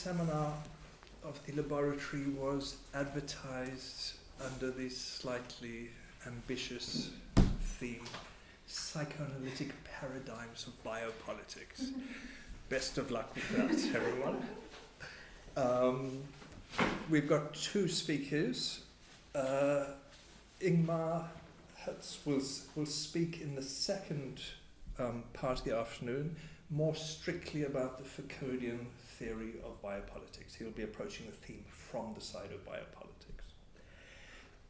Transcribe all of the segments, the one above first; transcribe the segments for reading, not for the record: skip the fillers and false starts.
seminar of the laboratory was advertised under this slightly ambitious theme, Psychoanalytic Paradigms of Biopolitics. Best of luck with that, everyone. We've got two speakers. Ingmar Hertz will speak in the second part of the afternoon, more strictly about the Freudian theory of biopolitics. He'll be approaching the theme from the side of biopolitics.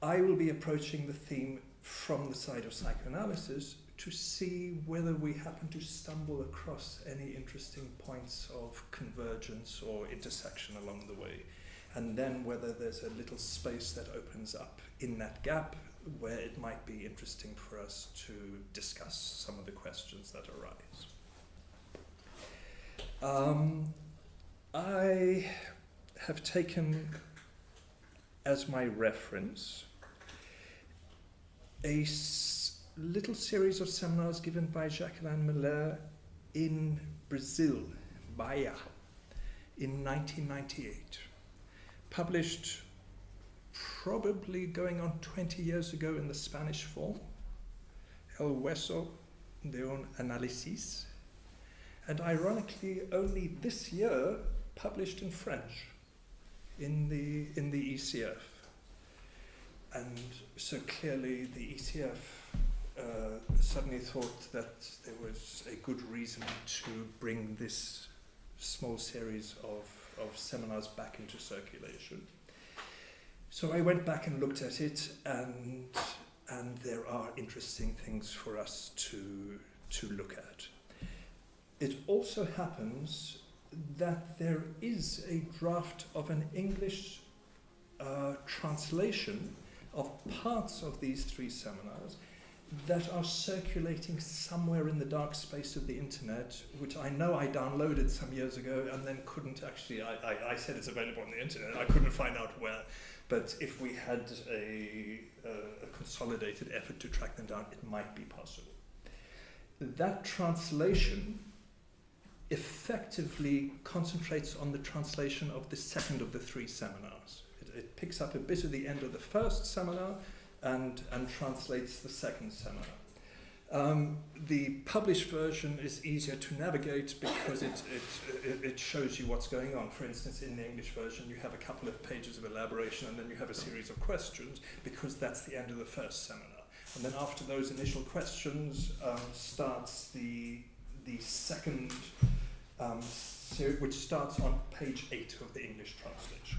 I will be approaching the theme from the side of psychoanalysis to see whether we happen to stumble across any interesting points of convergence or intersection along the way, and then whether there's a little space that opens up in that gap where it might be interesting for us to discuss some of the questions that arise. I have taken as my reference a little series of seminars given by Jacques-Alain Miller in Brazil, Bahia, in 1998, published probably going on 20 years ago in the Spanish form, El Hueso de un Análisis, and ironically only this year published in French in the ECF. And so clearly the ECF suddenly thought that there was a good reason to bring this small series of seminars back into circulation. So I went back and looked at it, and there are interesting things for us to look at. It also happens that there is a draft of an English translation of parts of these three seminars that are circulating somewhere in the dark space of the internet, which I know I downloaded some years ago and then couldn't actually, I said it's available on the internet, I couldn't find out where, but if we had a consolidated effort to track them down, it might be possible. That translation effectively concentrates on the translation of the second of the three seminars. It picks up a bit of the end of the first seminar and translates the second seminar. The published version is easier to navigate because it shows you what's going on. For instance, in the English version, you have a couple of pages of elaboration and then you have a series of questions because that's the end of the first seminar. And then after those initial questions starts the second series, which starts on page 8 of the English translation.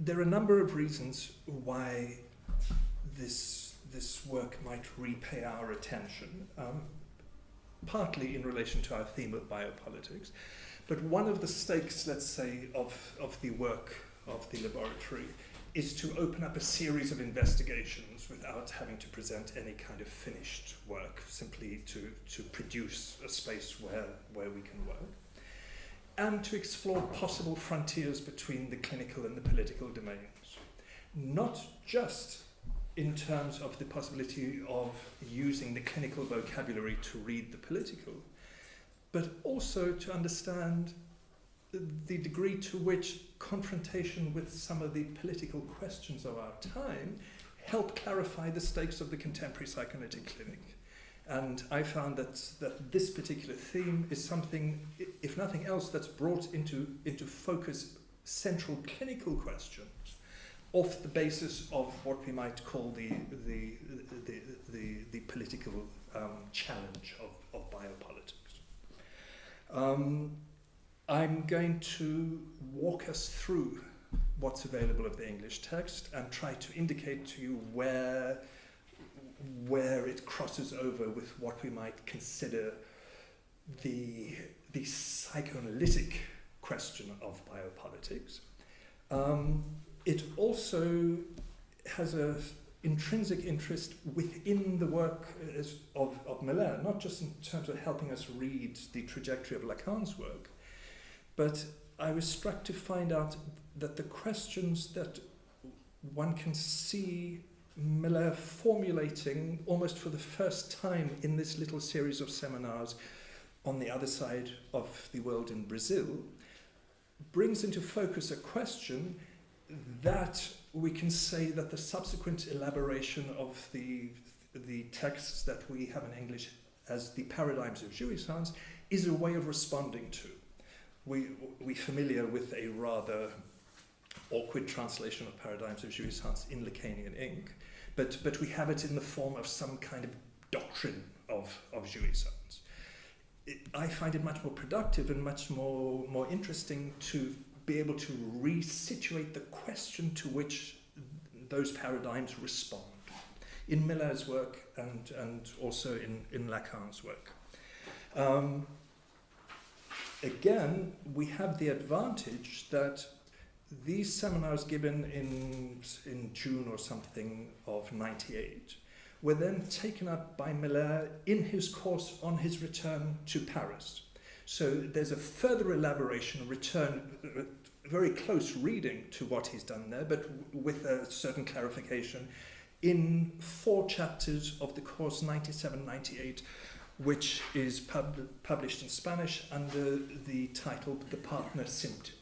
There are a number of reasons why this work might repay our attention, partly in relation to our theme of biopolitics, but one of the stakes, let's say, of the work of the laboratory is to open up a series of investigations without having to present any kind of finished work, simply to produce a space where we can work, and to explore possible frontiers between the clinical and the political domains. Not just in terms of the possibility of using the clinical vocabulary to read the political, but also to understand the degree to which confrontation with some of the political questions of our time help clarify the stakes of the contemporary psychoanalytic clinic. And I found that this particular theme is something, if nothing else, that's brought into focus central clinical questions off the basis of what we might call the political challenge of biopolitics. I'm going to walk us through what's available of the English text and try to indicate to you where it crosses over with what we might consider the psychoanalytic question of biopolitics. It also has an intrinsic interest within the work of Miller, not just in terms of helping us read the trajectory of Lacan's work, but I was struck to find out that the questions that one can see Miller formulating almost for the first time in this little series of seminars on the other side of the world in Brazil, brings into focus a question that we can say that the subsequent elaboration of the texts that we have in English as the paradigms of jouissance is a way of responding to. We're familiar with a rather awkward translation of paradigms of jouissance in Lacanian ink, but we have it in the form of some kind of doctrine of jouissance. I find it much more productive and much more interesting to be able to resituate the question to which those paradigms respond in Miller's work and also in Lacan's work. Again, we have the advantage that these seminars given in June or something of '98 were then taken up by Miller in his course on his return to Paris. So there's a further elaboration, very close reading to what he's done there, but with a certain clarification in 4 chapters of the course 97-98, which is published in Spanish under the title The Partner Symptom.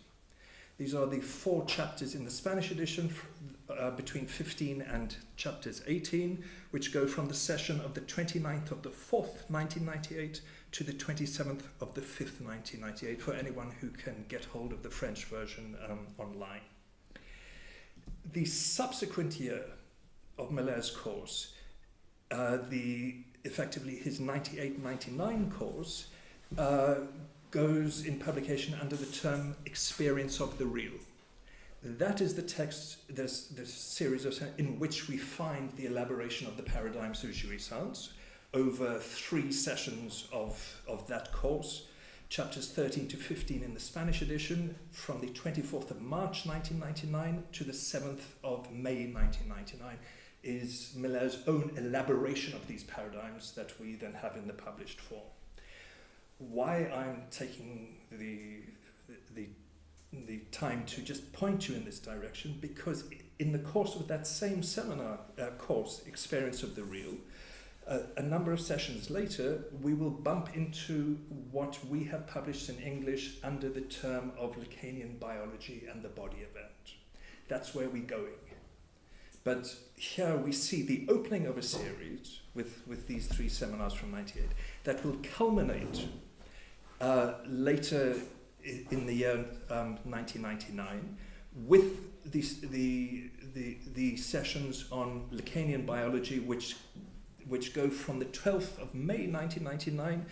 These are the 4 chapters in the Spanish edition between 15 and chapters 18, which go from the session of the 29th of the 4th, 1998, to the 27th of the 5th, 1998, for anyone who can get hold of the French version online. The subsequent year of Miller's course, effectively his 98-99 course, goes in publication under the term Experience of the Real. That is the text, this series in which we find the elaboration of the paradigms of jouissance over 3 sessions of that course, chapters 13 to 15 in the Spanish edition, from the 24th of March 1999 to the 7th of May 1999, is Miller's own elaboration of these paradigms that we then have in the published form. Why I'm taking the time to just point you in this direction, because in the course of that same seminar course, Experience of the Real, a number of sessions later, we will bump into what we have published in English under the term of Lacanian biology and the body event. That's where we're going. But here we see the opening of a series with these 3 seminars from '98 that will culminate later in the year 1999 with the sessions on Lacanian biology, which go from the 12th of May 1999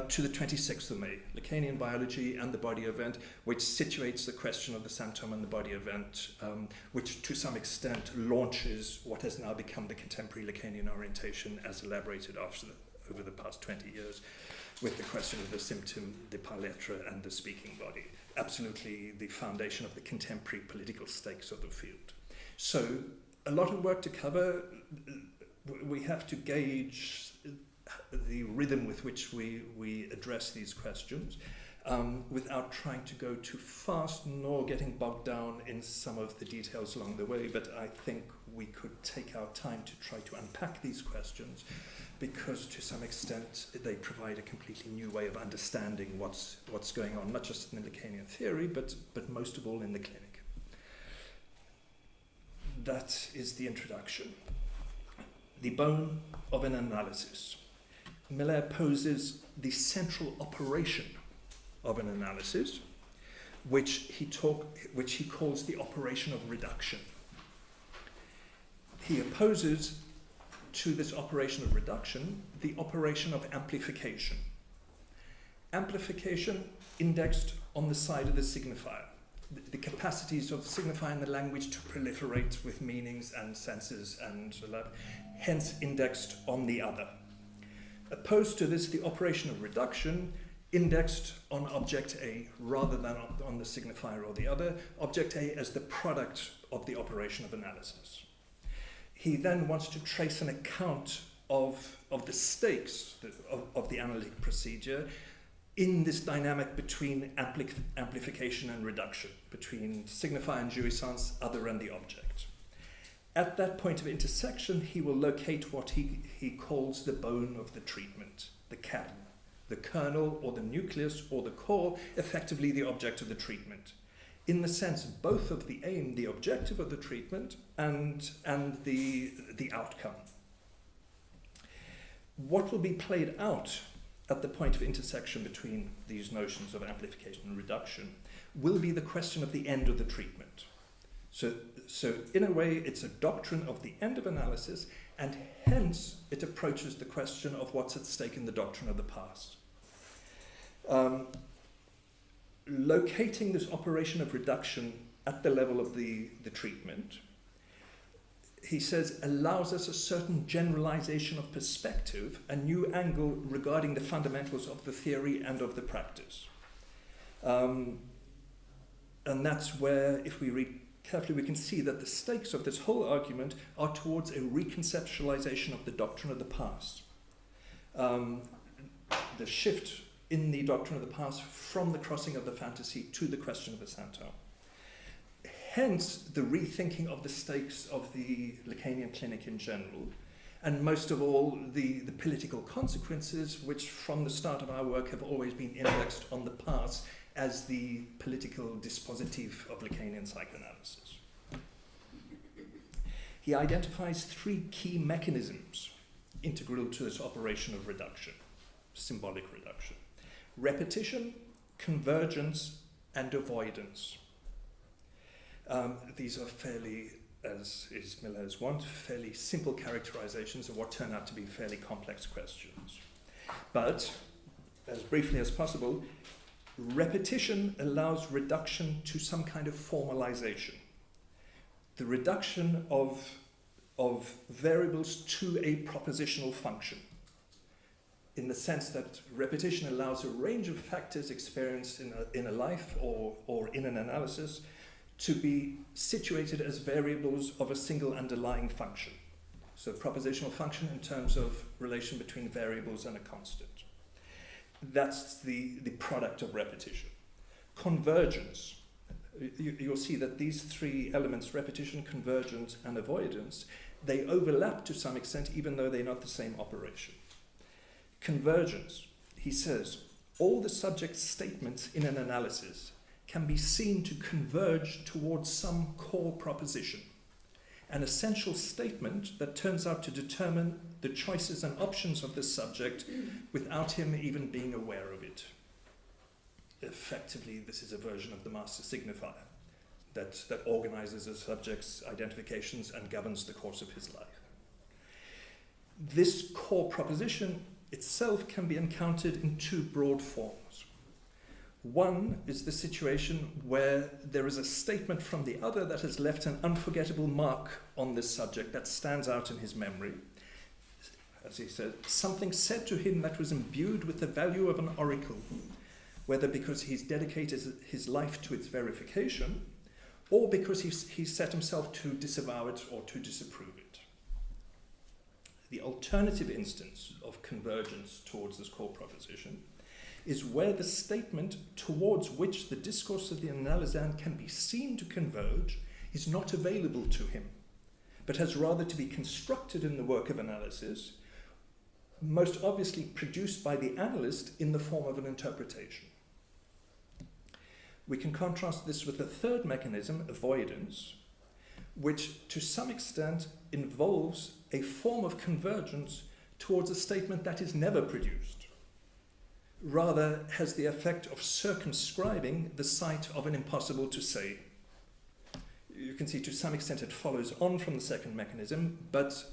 to the 26th of May, Lacanian biology and the body event, which situates the question of the symptom and the body event, which to some extent launches what has now become the contemporary Lacanian orientation as elaborated over the past 20 years, with the question of the symptom, the par l'être, and the speaking body. Absolutely the foundation of the contemporary political stakes of the field. So a lot of work to cover. We have to gauge the rhythm with which we address these questions without trying to go too fast nor getting bogged down in some of the details along the way. But I think we could take our time to try to unpack these questions, because to some extent they provide a completely new way of understanding what's going on, not just in the Lacanian theory, but most of all in the clinic. That is the introduction. The bone of an analysis. Miller poses the central operation of an analysis, which he calls the operation of reduction. He opposes to this operation of reduction the operation of amplification. Amplification indexed on the side of the signifier, the capacities of signifying the language to proliferate with meanings and senses, and hence indexed on the other. Opposed to this, the operation of reduction indexed on object A rather than on the signifier or the other, object A as the product of the operation of analysis. He then wants to trace an account of the stakes of the analytic procedure in this dynamic between amplification and reduction, between signifier and jouissance, other and the object. At that point of intersection, he will locate what he calls the bone of the treatment, the kern the kernel or the nucleus or the core, effectively the object of the treatment. In the sense both of the aim, the objective of the treatment, and the outcome. What will be played out at the point of intersection between these notions of amplification and reduction will be the question of the end of the treatment. So in a way, it's a doctrine of the end of analysis, and hence it approaches the question of what's at stake in the doctrine of the past. Locating this operation of reduction at the level of the treatment, he says, allows us a certain generalization of perspective, a new angle regarding the fundamentals of the theory and of the practice. And that's where, if we read carefully, we can see that the stakes of this whole argument are towards a reconceptualization of the doctrine of the past. The shift in the doctrine of the past from the crossing of the fantasy to the question of the Santo. Hence, the rethinking of the stakes of the Lacanian clinic in general, and most of all, the political consequences, which from the start of our work have always been indexed on the past as the political dispositif of Lacanian psychoanalysis. He identifies three key mechanisms integral to this operation of reduction, symbolic reduction: repetition, convergence, and avoidance. These are fairly, as is Miller's wont, fairly simple characterizations of what turn out to be fairly complex questions. But, as briefly as possible, repetition allows reduction to some kind of formalization. The reduction of variables to a propositional function, in the sense that repetition allows a range of factors experienced in a life or in an analysis to be situated as variables of a single underlying function. So propositional function in terms of relation between variables and a constant. That's the product of repetition. Convergence. You'll see that these three elements, repetition, convergence, and avoidance, they overlap to some extent, even though they're not the same operation. Convergence, he says, all the subject statements in an analysis can be seen to converge towards some core proposition, an essential statement that turns out to determine the choices and options of the subject without him even being aware of it. Effectively, this is a version of the master signifier that organizes a subject's identifications and governs the course of his life. This core proposition itself can be encountered in two broad forms. One is the situation where there is a statement from the other that has left an unforgettable mark on this subject that stands out in his memory. As he said, something said to him that was imbued with the value of an oracle, whether because he's dedicated his life to its verification, or because he set himself to disavow it or to disapprove it. The alternative instance of convergence towards this core proposition is where the statement towards which the discourse of the analysand can be seen to converge is not available to him, but has rather to be constructed in the work of analysis, most obviously produced by the analyst in the form of an interpretation. We can contrast this with a third mechanism, avoidance, which to some extent involves a form of convergence towards a statement that is never produced, rather has the effect of circumscribing the site of an impossible to say. You can see to some extent it follows on from the second mechanism, but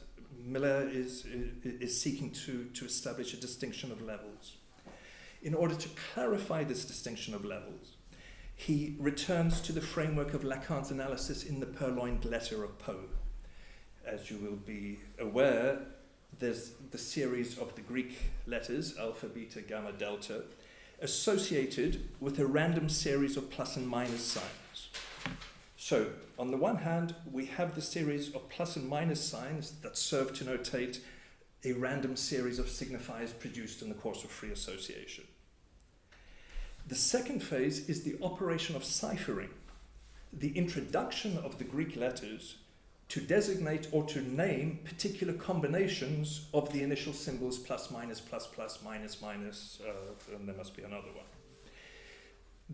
Miller is seeking to establish a distinction of levels. In order to clarify this distinction of levels, he returns to the framework of Lacan's analysis in the purloined letter of Poe. As you will be aware, there's the series of the Greek letters, alpha, beta, gamma, delta, associated with a random series of plus and minus signs. So, on the one hand, we have the series of plus and minus signs that serve to notate a random series of signifiers produced in the course of free association. The second phase is the operation of ciphering, the introduction of the Greek letters to designate or to name particular combinations of the initial symbols plus, minus, minus, minus, and there must be another one.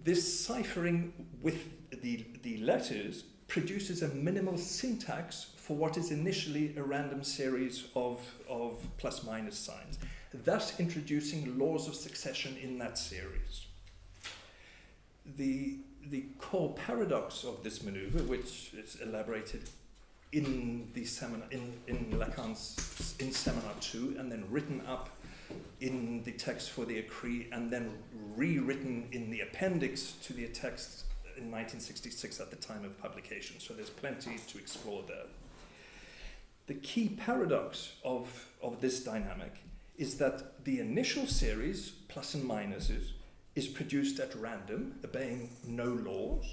This ciphering with the letters produces a minimal syntax for what is initially a random series of plus minus signs, thus introducing laws of succession in that series. The core paradox of this maneuver, which is elaborated in the seminar, in Lacan's in Seminar 2, and then written up in the text for the Écrit, and then rewritten in the appendix to the text in 1966 at the time of publication. So there's plenty to explore there. The key paradox of this dynamic is that the initial series, plus and minuses, is produced at random, obeying no laws,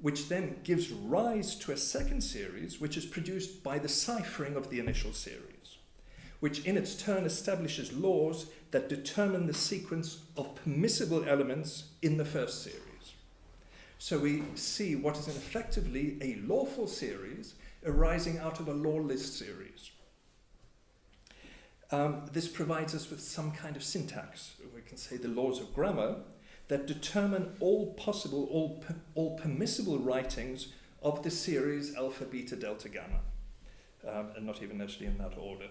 which then gives rise to a second series, which is produced by the ciphering of the initial series, which in its turn establishes laws that determine the sequence of permissible elements in the first series. So we see what is effectively a lawful series arising out of a lawless series. This provides us with some kind of syntax, we can say the laws of grammar, that determine all possible, all permissible writings of the series alpha, beta, delta, gamma, and not even necessarily in that order.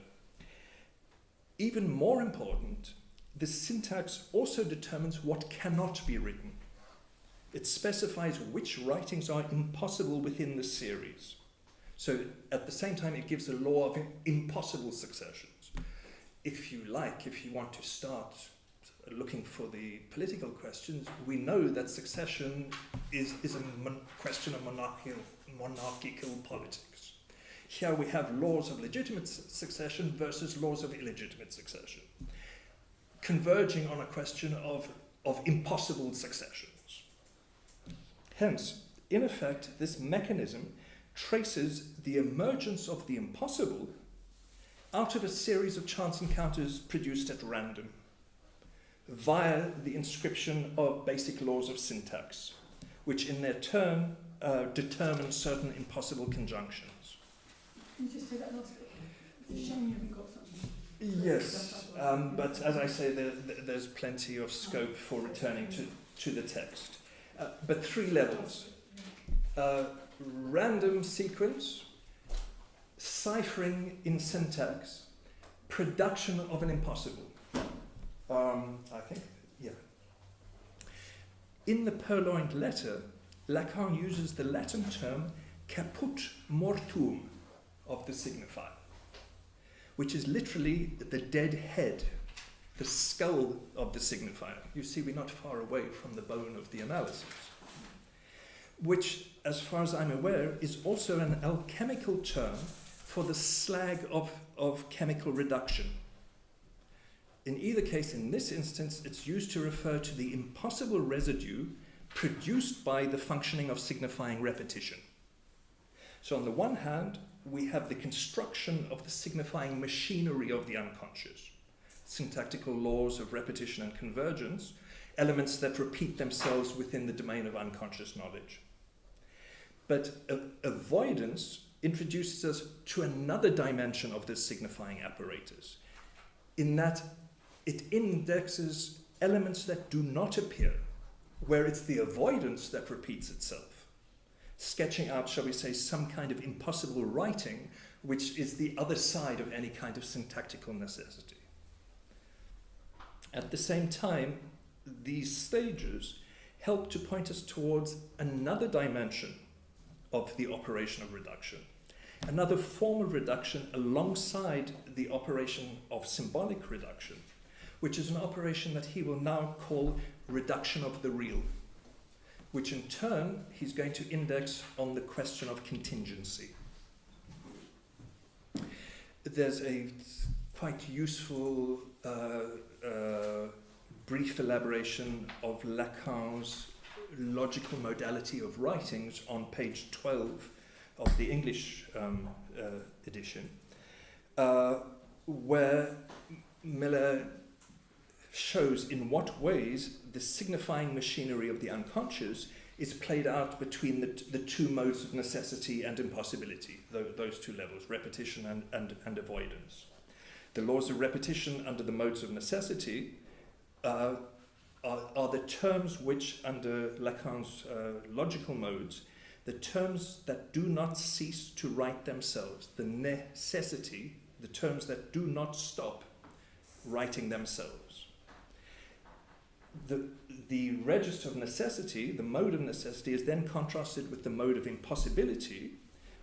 Even more important, the syntax also determines what cannot be written. It specifies which writings are impossible within the series. So at the same time, it gives a law of impossible successions. If you want to start looking for the political questions, we know that succession is a question of monarchical politics. Here we have laws of legitimate succession versus laws of illegitimate succession, converging on a question of impossible successions. Hence, in effect, this mechanism traces the emergence of the impossible out of a series of chance encounters produced at random, via the inscription of basic laws of syntax, which in their turn determine certain impossible conjunctions. Can you just say that last bit? It's a shame you haven't got something. Yes, but as I say, there's plenty of scope for returning to the text. But three levels. Random sequence, ciphering in syntax, production of an impossible. I think, yeah. In the purloined letter, Lacan uses the Latin term caput mortuum of the signifier, which is literally the dead head, the skull of the signifier. You see, we're not far away from the bone of the analysis, which, as far as I'm aware, is also an alchemical term for the slag of chemical reduction. In either case, in this instance, it's used to refer to the impossible residue produced by the functioning of signifying repetition. So on the one hand, we have the construction of the signifying machinery of the unconscious, syntactical laws of repetition and convergence, elements that repeat themselves within the domain of unconscious knowledge. But avoidance introduces us to another dimension of this signifying apparatus, in that it indexes elements that do not appear, where it's the avoidance that repeats itself, sketching out, shall we say, some kind of impossible writing, which is the other side of any kind of syntactical necessity. At the same time, these stages help to point us towards another dimension of the operation of reduction, another form of reduction alongside the operation of symbolic reduction, which is an operation that he will now call reduction of the real, which in turn he's going to index on the question of contingency. There's a quite useful brief elaboration of Lacan's logical modality of writings on page 12 of the English edition, where Miller shows in what ways the signifying machinery of the unconscious is played out between the two modes of necessity and impossibility, those two levels, repetition and avoidance. The laws of repetition under the modes of necessity are the terms which, under Lacan's logical modes, the terms that do not cease to write themselves, the necessity, the terms that do not stop writing themselves. The register of necessity, the mode of necessity, is then contrasted with the mode of impossibility,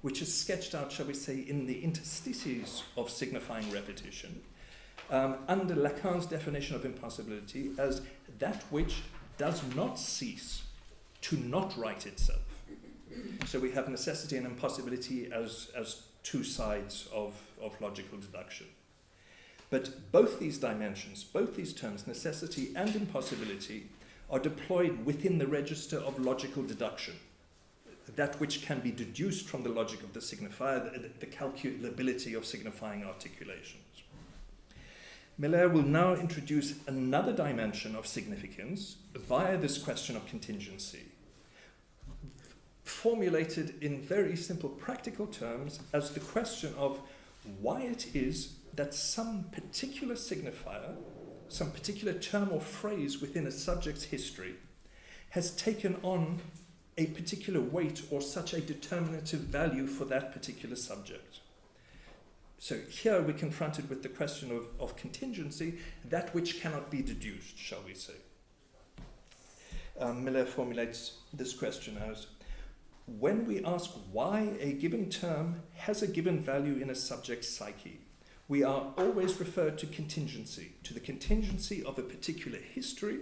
which is sketched out, shall we say, in the interstices of signifying repetition, under Lacan's definition of impossibility as that which does not cease to not write itself. So we have necessity and impossibility as two sides of logical deduction. But both these dimensions, both these terms, necessity and impossibility, are deployed within the register of logical deduction, that which can be deduced from the logic of the signifier, the calculability of signifying articulations. Miller will now introduce another dimension of significance via this question of contingency, formulated in very simple practical terms as the question of why it is that some particular signifier, some particular term or phrase within a subject's history has taken on a particular weight or such a determinative value for that particular subject. So here we're confronted with the question of contingency, that which cannot be deduced, shall we say. Miller formulates this question as, when we ask why a given term has a given value in a subject's psyche, we are always referred to contingency, to the contingency of a particular history,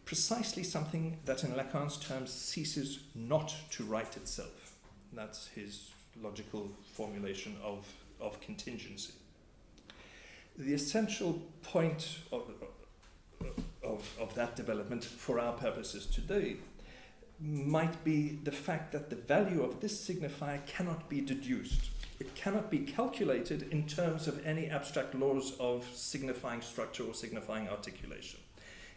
precisely something that in Lacan's terms ceases not to write itself. That's his logical formulation of contingency. The essential point of that development for our purposes today might be the fact that the value of this signifier cannot be deduced. It cannot be calculated in terms of any abstract laws of signifying structure or signifying articulation.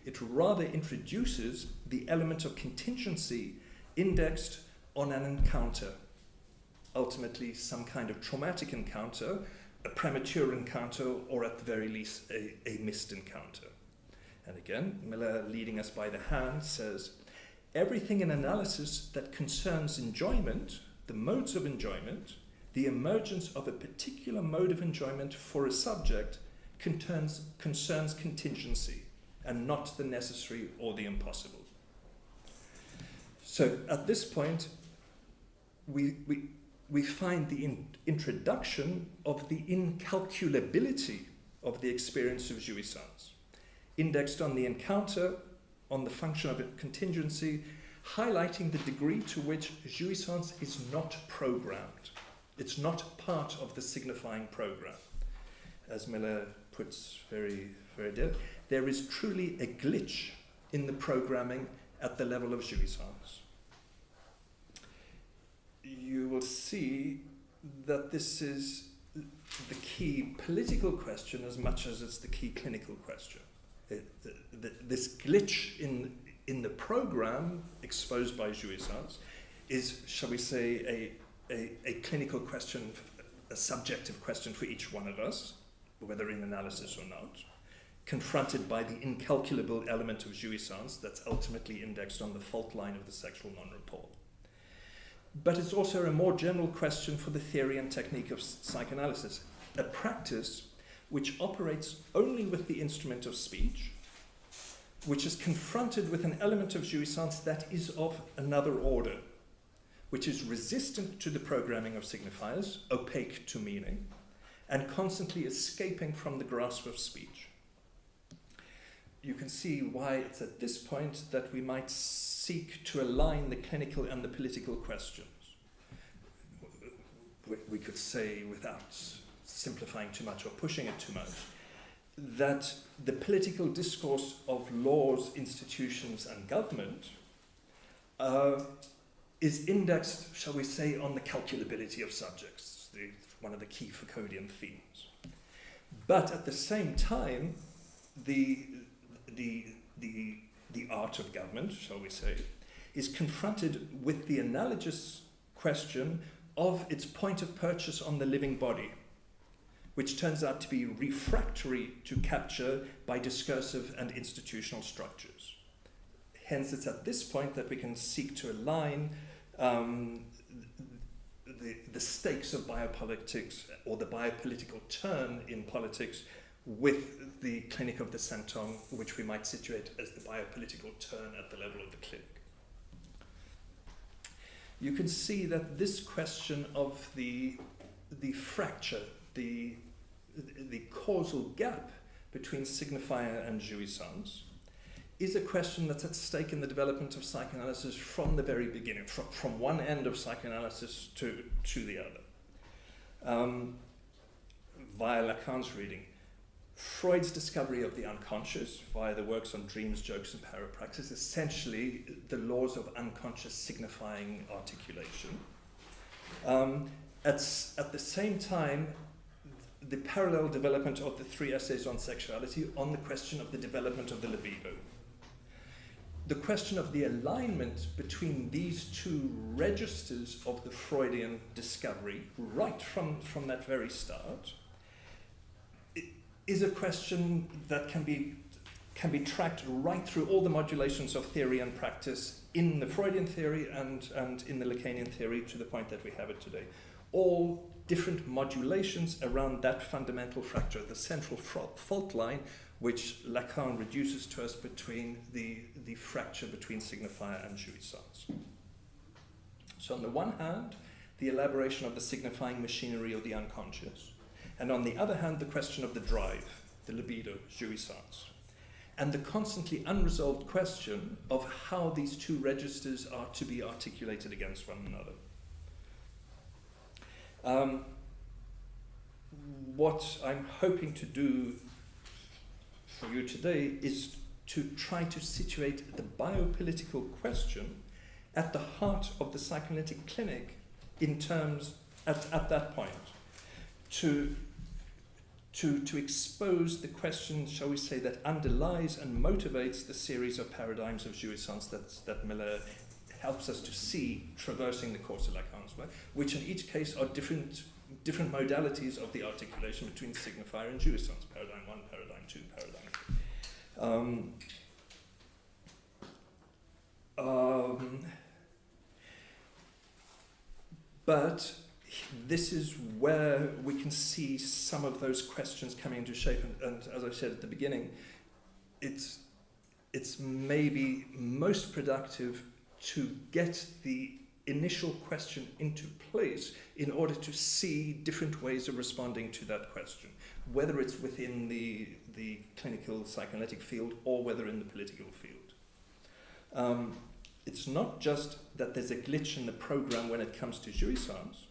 It rather introduces the element of contingency indexed on an encounter, ultimately some kind of traumatic encounter, a premature encounter, or at the very least a missed encounter. And again, Miller, leading us by the hand, says, everything in analysis that concerns enjoyment, the modes of enjoyment, the emergence of a particular mode of enjoyment for a subject concerns contingency and not the necessary or the impossible. So at this point, we find the introduction of the incalculability of the experience of jouissance, indexed on the encounter, on the function of a contingency, highlighting the degree to which jouissance is not programmed. It's not part of the signifying program. As Miller puts very, very dear, there is truly a glitch in the programming at the level of jouissance. You will see that this is the key political question as much as it's the key clinical question. This glitch in the program exposed by jouissance is, shall we say, a clinical question, a subjective question for each one of us, whether in analysis or not, confronted by the incalculable element of jouissance that's ultimately indexed on the fault line of the sexual non-rapport. But it's also a more general question for the theory and technique of psychoanalysis, a practice which operates only with the instrument of speech, which is confronted with an element of jouissance that is of another order, which is resistant to the programming of signifiers, opaque to meaning, and constantly escaping from the grasp of speech. You can see why it's at this point that we might seek to align the clinical and the political questions. We could say, without simplifying too much or pushing it too much, that the political discourse of laws, institutions, and government is indexed, shall we say, on the calculability of subjects, one of the key Foucauldian themes. But at the same time, the the art of government, shall we say, is confronted with the analogous question of its point of purchase on the living body, which turns out to be refractory to capture by discursive and institutional structures. Hence, it's at this point that we can seek to align the stakes of biopolitics, or the biopolitical turn in politics, with the clinic of the centum, which we might situate as the biopolitical turn at the level of the clinic. You can see that this question of the fracture, the causal gap between signifier and jouissance, is a question that's at stake in the development of psychoanalysis from the very beginning, from one end of psychoanalysis to the other. Via Lacan's reading, Freud's discovery of the unconscious via the works on dreams, jokes, and parapraxis, essentially the laws of unconscious signifying articulation. At the same time, the parallel development of the 3 essays on sexuality on the question of the development of the libido. The question of the alignment between these two registers of the Freudian discovery, right from that very start, is a question that can be tracked right through all the modulations of theory and practice in the Freudian theory and in the Lacanian theory to the point that we have it today. All different modulations around that fundamental fracture, the central fault line, which Lacan reduces to us between the fracture between signifier and jouissance. So on the one hand, the elaboration of the signifying machinery of the unconscious, and on the other hand, the question of the drive, the libido, jouissance, and the constantly unresolved question of how these two registers are to be articulated against one another. What I'm hoping to do for you today is to try to situate the biopolitical question at the heart of the psychoanalytic clinic in terms, at that point, to expose the question, shall we say, that underlies and motivates the series of paradigms of jouissance that Miller helps us to see traversing the course of Lacan's work, which in each case are different modalities of the articulation between signifier and jouissance, paradigm 1, paradigm 2, paradigm 3. But this is where we can see some of those questions coming into shape, and as I said at the beginning, it's maybe most productive to get the initial question into place in order to see different ways of responding to that question, whether it's within the clinical psychoanalytic field or whether in the political field. It's not just that there's a glitch in the program when it comes to jouissance,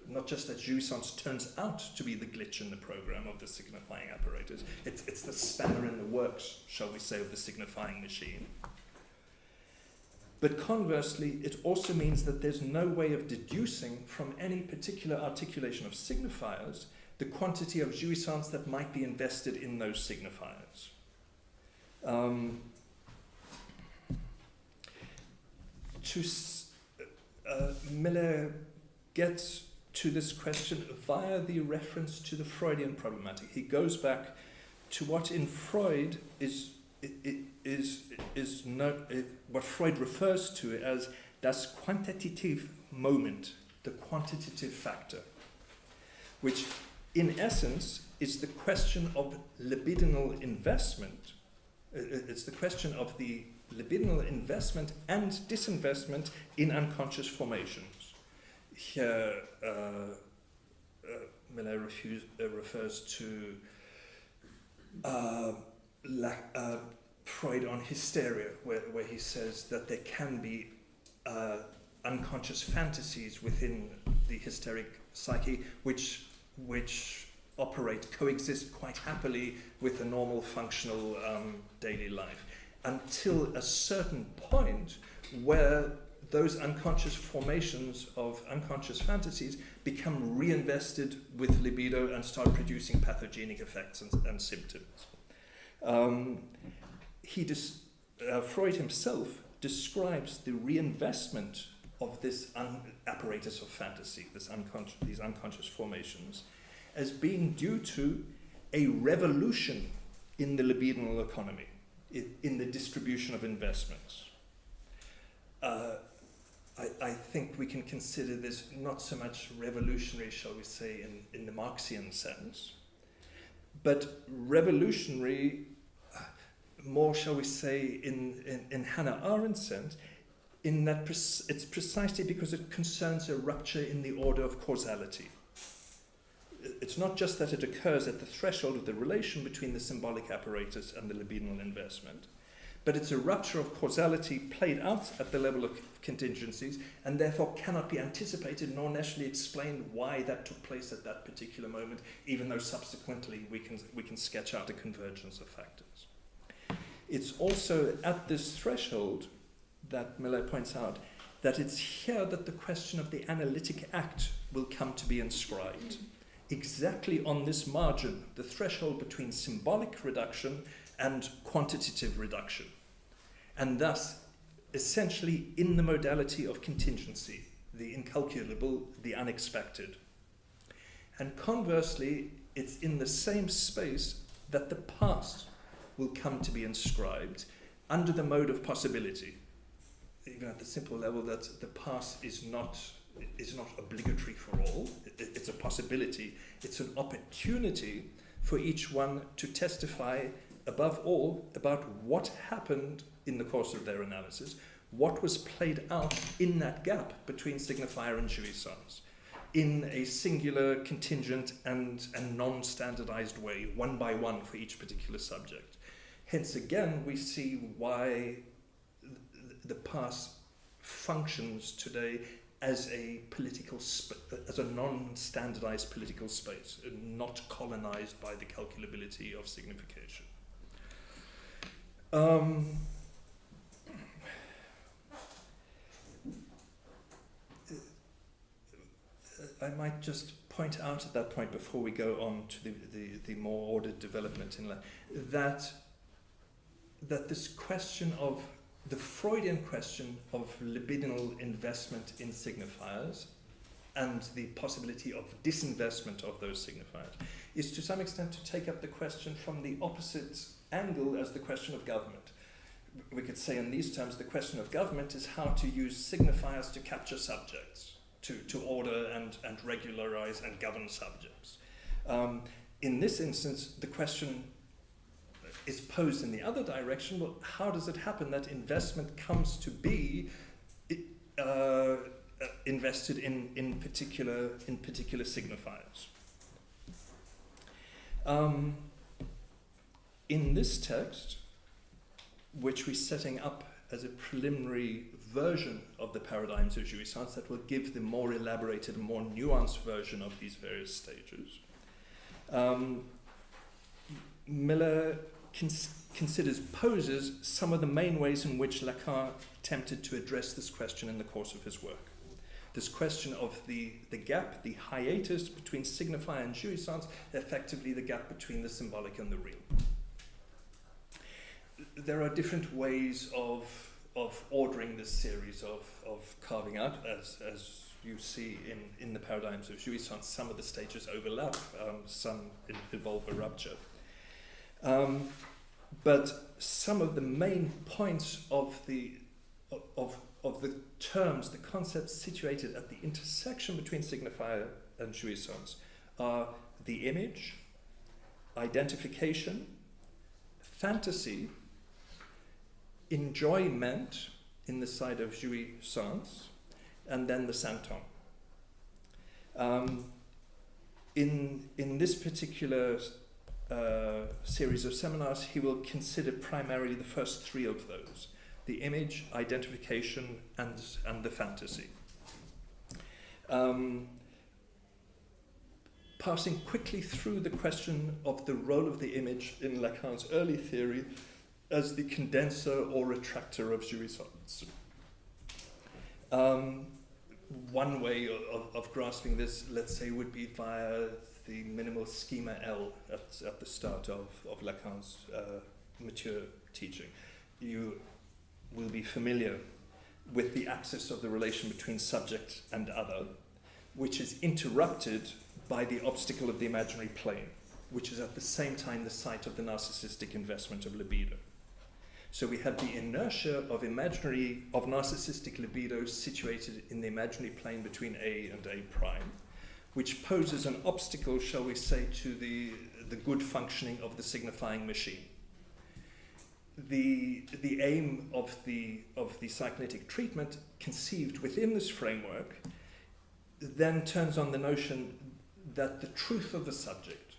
not just that jouissance turns out to be the glitch in the program of the signifying apparatus, it's the spanner in the works, shall we say, of the signifying machine. But conversely, it also means that there's no way of deducing from any particular articulation of signifiers the quantity of jouissance that might be invested in those signifiers. Miller gets to this question via the reference to the Freudian problematic. He goes back to what in Freud what Freud refers to as das quantitative moment, the quantitative factor, which in essence is the question of libidinal investment. It's the question of the libidinal investment and disinvestment in unconscious formations. Here, Miller refers to Freud on hysteria, where he says that there can be unconscious fantasies within the hysteric psyche which coexist quite happily with a normal functional daily life, until a certain point where those unconscious formations of unconscious fantasies become reinvested with libido and start producing pathogenic effects and symptoms. Freud himself describes the reinvestment of this apparatus of fantasy, these unconscious formations, as being due to a revolution in the libidinal economy, in the distribution of investments. I think we can consider this not so much revolutionary, shall we say, in the Marxian sense, but revolutionary more, shall we say, in Hannah Arendt's sense, in that it's precisely because it concerns a rupture in the order of causality. It's not just that it occurs at the threshold of the relation between the symbolic apparatus and the libidinal investment, but it's a rupture of causality played out at the level of contingencies and therefore cannot be anticipated nor necessarily explained why that took place at that particular moment, even though subsequently we can sketch out a convergence of factors. It's also at this threshold that Miller points out that it's here that the question of the analytic act will come to be inscribed. Exactly on this margin, the threshold between symbolic reduction and quantitative reduction, and thus essentially in the modality of contingency, the incalculable, the unexpected. And conversely, it's in the same space that the past will come to be inscribed under the mode of possibility, even at the simple level that the past is not obligatory for all. It's a possibility. It's an opportunity for each one to testify above all about what happened in the course of their analysis, what was played out in that gap between signifier and jouissance, in a singular, contingent, and non-standardized way, one by one for each particular subject. Hence again, we see why the past functions today as a as a non-standardized political space, not colonized by the calculability of signification. I might just point out at that point, before we go on to the more ordered development in that this question of the Freudian question of libidinal investment in signifiers and the possibility of disinvestment of those signifiers is to some extent to take up the question from the opposite angle as the question of government. We could say in these terms the question of government is how to use signifiers to capture subjects, to order and regularize and govern subjects. In this instance, the question is posed in the other direction. Well, how does it happen that investment comes to be invested in particular signifiers? In this text, which we're setting up as a preliminary version of the paradigms of jouissance that will give the more elaborated, more nuanced version of these various stages, Miller poses some of the main ways in which Lacan attempted to address this question in the course of his work. This question of the gap, the hiatus between signifier and jouissance, effectively the gap between the symbolic and the real. There are different ways of ordering this series of carving out, as you see in the paradigms of jouissance. Some of the stages overlap, some involve a rupture. But some of the main points of the terms, the concepts situated at the intersection between signifier and jouissance are the image, identification, fantasy, enjoyment in the side of jouissance, and then the symptôme. In this particular series of seminars, he will consider primarily the first three of those: the image, identification, and the fantasy. Passing quickly through the question of the role of the image in Lacan's early theory as the condenser or retractor of jouissance. One way of grasping this, let's say, would be via the minimal schema L at the start of Lacan's mature teaching, you will be familiar with the axis of the relation between subject and other, which is interrupted by the obstacle of the imaginary plane, which is at the same time the site of the narcissistic investment of libido. So we have the inertia of narcissistic libido situated in the imaginary plane between A and A prime, which poses an obstacle, shall we say, to the good functioning of the signifying machine. The aim of the psychoanalytic treatment conceived within this framework then turns on the notion that the truth of the subject,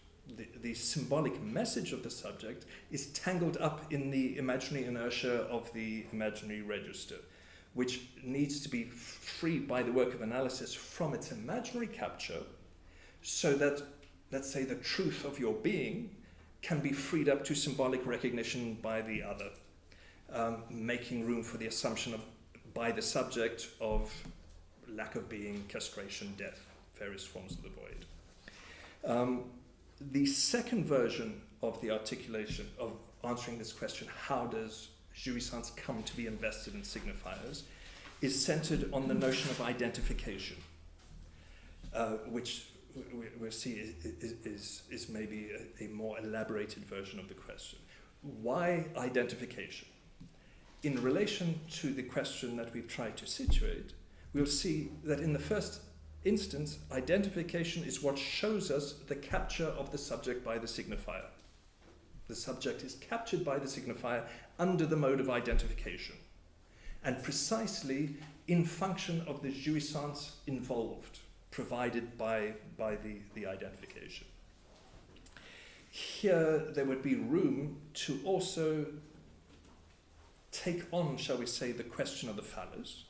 the symbolic message of the subject, is tangled up in the imaginary inertia of the imaginary register, which needs to be freed by the work of analysis from its imaginary capture, so that, let's say, the truth of your being can be freed up to symbolic recognition by the other, making room for the assumption by the subject of lack of being, castration, death, various forms of the void. The second version of the articulation of answering this question, how does jouissance come to be invested in signifiers, is centered on the notion of identification, which we'll see is maybe a more elaborated version of the question. Why identification? In relation to the question that we've tried to situate, we'll see that in the first instance, identification is what shows us the capture of the subject by the signifier. The subject is captured by the signifier under the mode of identification, and precisely in function of the jouissance involved, provided by the identification. Here there would be room to also take on, shall we say, the question of the phallus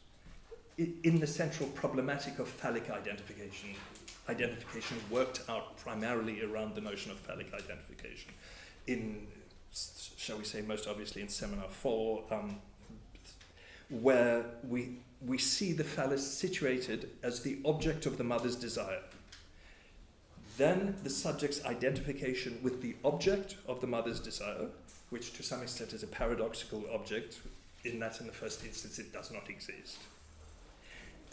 in the central problematic of phallic identification. Identification worked out primarily around the notion of phallic identification. In, shall we say, most obviously in Seminar 4, where we see the phallus situated as the object of the mother's desire. Then the subject's identification with the object of the mother's desire, which to some extent is a paradoxical object, in that in the first instance it does not exist.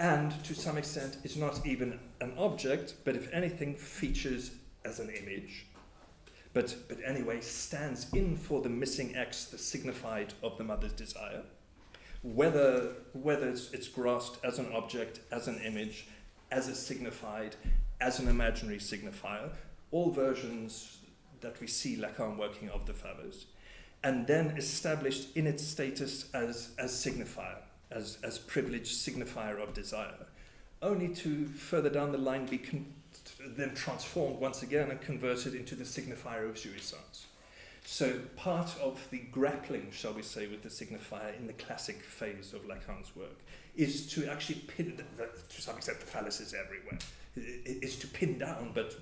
And to some extent is not even an object, but if anything features as an image, but anyway stands in for the missing X, the signified of the mother's desire. Whether it's grasped as an object, as an image, as a signified, as an imaginary signifier, all versions that we see Lacan working of the phallus, and then established in its status as signifier, as privileged signifier of desire, only to further down the line be then transformed once again and converted into the signifier of jouissance. So part of the grappling, shall we say, with the signifier in the classic phase of Lacan's work is to actually pin, to some extent the phallus is everywhere, is to pin down, but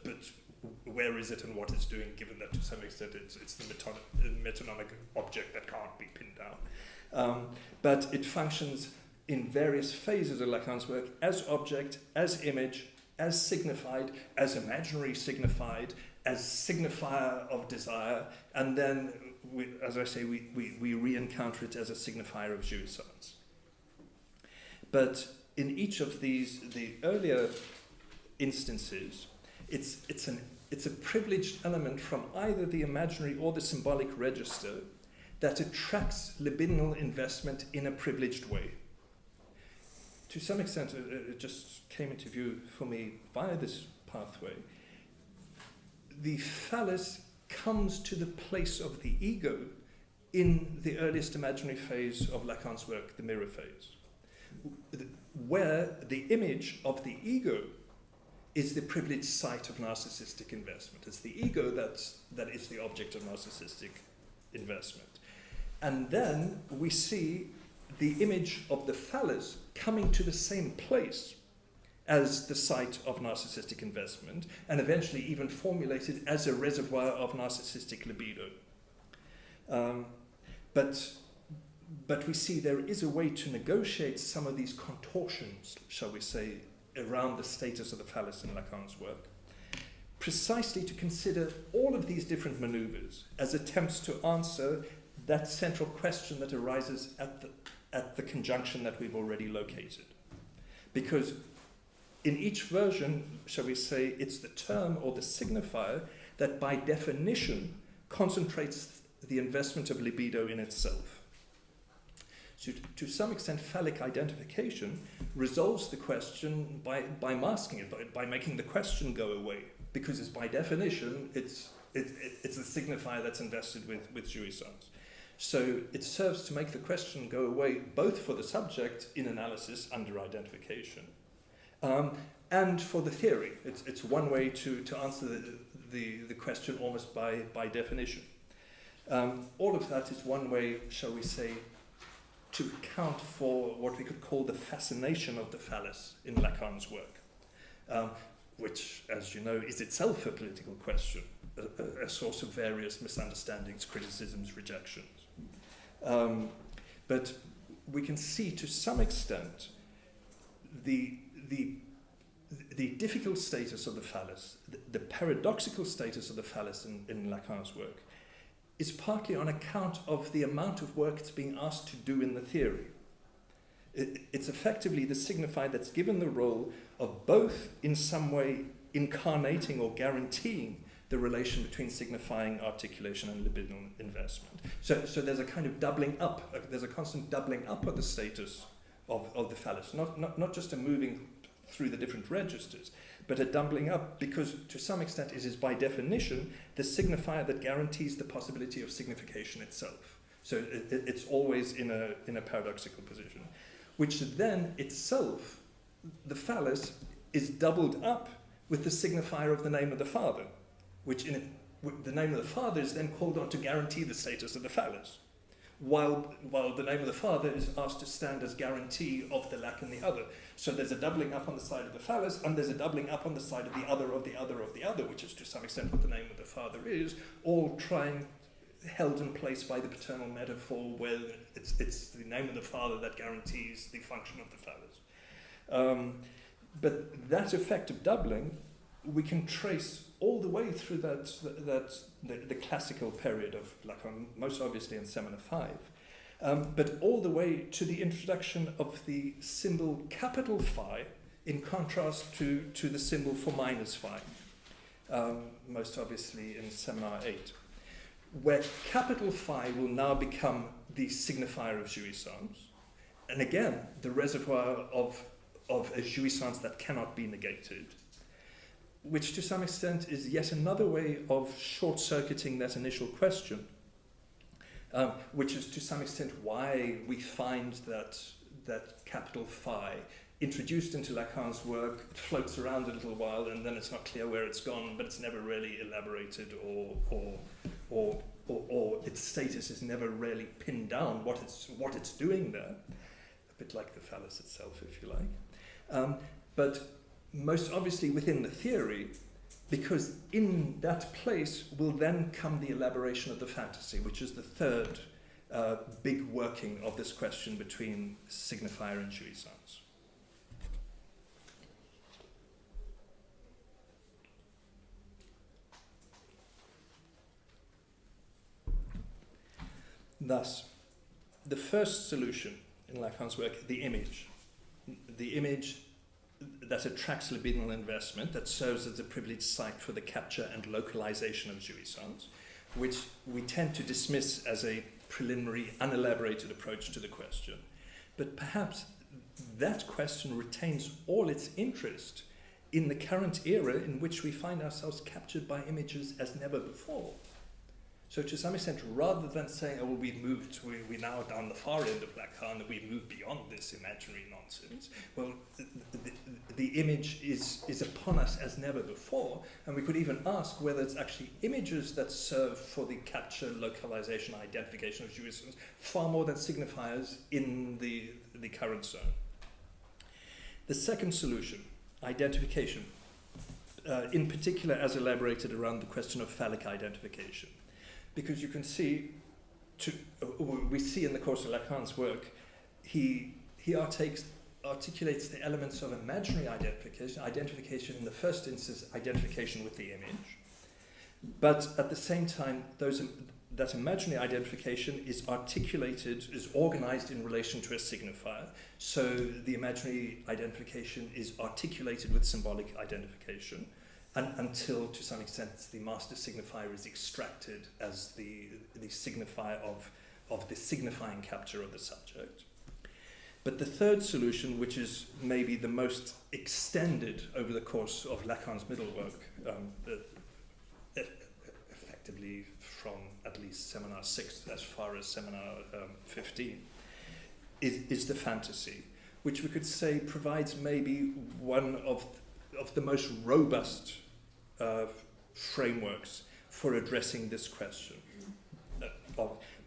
where is it and what it's doing, given that to some extent it's the metonymic object that can't be pinned down. But it functions in various phases of Lacan's work as object, as image, as signified, as imaginary signified, as signifier of desire, and then, as I say, we re-encounter it as a signifier of jouissance. But in each of these, the earlier instances, it's a privileged element from either the imaginary or the symbolic register that attracts libidinal investment in a privileged way. To some extent, it just came into view for me via this pathway. The phallus comes to the place of the ego in the earliest imaginary phase of Lacan's work, the mirror phase, where the image of the ego is the privileged site of narcissistic investment. It's the ego that is the object of narcissistic investment. And then we see the image of the phallus coming to the same place as the site of narcissistic investment, and eventually even formulated as a reservoir of narcissistic libido. But we see there is a way to negotiate some of these contortions, shall we say, around the status of the phallus in Lacan's work, precisely to consider all of these different maneuvers as attempts to answer that central question that arises at the conjunction that we've already located. Because in each version, shall we say, it's the term or the signifier that by definition concentrates the investment of libido in itself. So to some extent, phallic identification resolves the question by masking it, by making the question go away, because it's by definition, it's a signifier that's invested with jouissance. So it serves to make the question go away, both for the subject in analysis under identification, and for the theory. It's one way to answer the question almost by definition. All of that is one way, shall we say, to account for what we could call the fascination of the phallus in Lacan's work, which, as you know, is itself a political question, a source of various misunderstandings, criticisms, rejections. But we can see to some extent the difficult status of the phallus, the paradoxical status of the phallus in Lacan's work, is partly on account of the amount of work it's being asked to do in the theory. It's effectively the signifier that's given the role of both in some way incarnating or guaranteeing the relation between signifying, articulation, and libidinal investment. So there's a kind of doubling up, there's a constant doubling up of the status of the phallus, not just a moving through the different registers, but a doubling up because to some extent it is by definition the signifier that guarantees the possibility of signification itself. So it's always in a paradoxical position, which then itself, the phallus, is doubled up with the signifier of the name of the father, which the name of the father is then called on to guarantee the status of the phallus, while the name of the father is asked to stand as guarantee of the lack in the other. So there's a doubling up on the side of the phallus, and there's a doubling up on the side of the other of the other of the other, which is to some extent what the name of the father is, all held in place by the paternal metaphor, where it's the name of the father that guarantees the function of the phallus. But that effect of doubling, we can trace all the way through the classical period of Lacan, most obviously in Seminar 5, but all the way to the introduction of the symbol capital phi in contrast to the symbol for minus phi, most obviously in Seminar 8, where capital phi will now become the signifier of jouissance, and again, the reservoir of a jouissance that cannot be negated, which to some extent is yet another way of short-circuiting that initial question, which is to some extent why we find that capital phi introduced into Lacan's work, it floats around a little while and then it's not clear where it's gone, but it's never really elaborated or its status is never really pinned down what it's doing there, a bit like the phallus itself, if you like. But most obviously within the theory, because in that place will then come the elaboration of the fantasy, which is the third big working of this question between signifier and jouissance. Thus, the first solution in Lacan's work, the image that attracts libidinal investment, that serves as a privileged site for the capture and localization of jouissance, which we tend to dismiss as a preliminary, unelaborated approach to the question. But perhaps that question retains all its interest in the current era in which we find ourselves captured by images as never before. So to some extent, rather than saying, oh, well, we're now down the far end of Lacan, we've moved beyond this imaginary nonsense, well, the image is upon us as never before, and we could even ask whether it's actually images that serve for the capture, localization, identification of jouissance, far more than signifiers in the current zone. The second solution, identification, in particular as elaborated around the question of phallic identification. Because you can see, we see in the course of Lacan's work, he articulates the elements of imaginary identification in the first instance, identification with the image, but at the same time, that imaginary identification is articulated, is organized in relation to a signifier. So the imaginary identification is articulated with symbolic identification, and until, to some extent, the master signifier is extracted as the signifier of the signifying capture of the subject. But the third solution, which is maybe the most extended over the course of Lacan's middle work, effectively from at least seminar 6 as far as seminar 15, is the fantasy, which we could say provides maybe one of the most robust frameworks for addressing this question.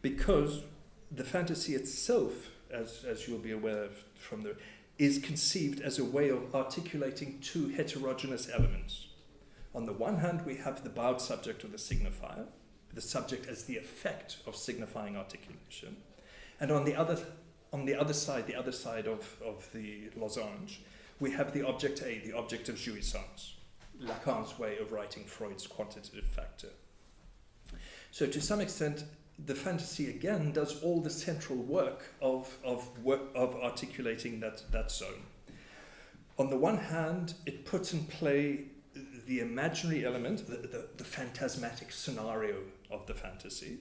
Because the fantasy itself, as you'll be aware of from is conceived as a way of articulating two heterogeneous elements. On the one hand, we have the bowed subject of the signifier, the subject as the effect of signifying articulation. And on the other side of the losange, we have the object A, the object of jouissance, Lacan's way of writing Freud's quantitative factor. So to some extent, the fantasy again does all the central work of articulating that zone. On the one hand, it puts in play the imaginary element, the phantasmatic scenario of the fantasy.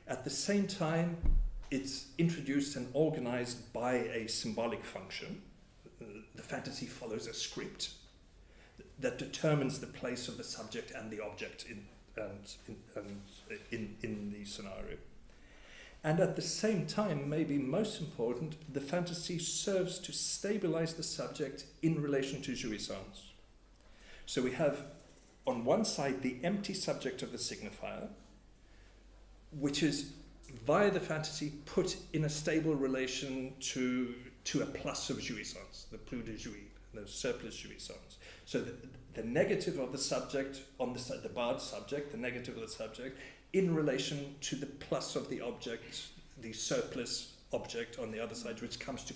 At the same time, it's introduced and organized by a symbolic function. The fantasy follows a script that determines the place of the subject and the object in the scenario. And at the same time, maybe most important, the fantasy serves to stabilize the subject in relation to jouissance. So we have, on one side, the empty subject of the signifier, which is, via the fantasy, put in a stable relation to a plus of jouissance, the plus de jouir, the surplus jouissance. So the negative of the subject on the barred subject, the negative of the subject, in relation to the plus of the object, the surplus object on the other side, which comes to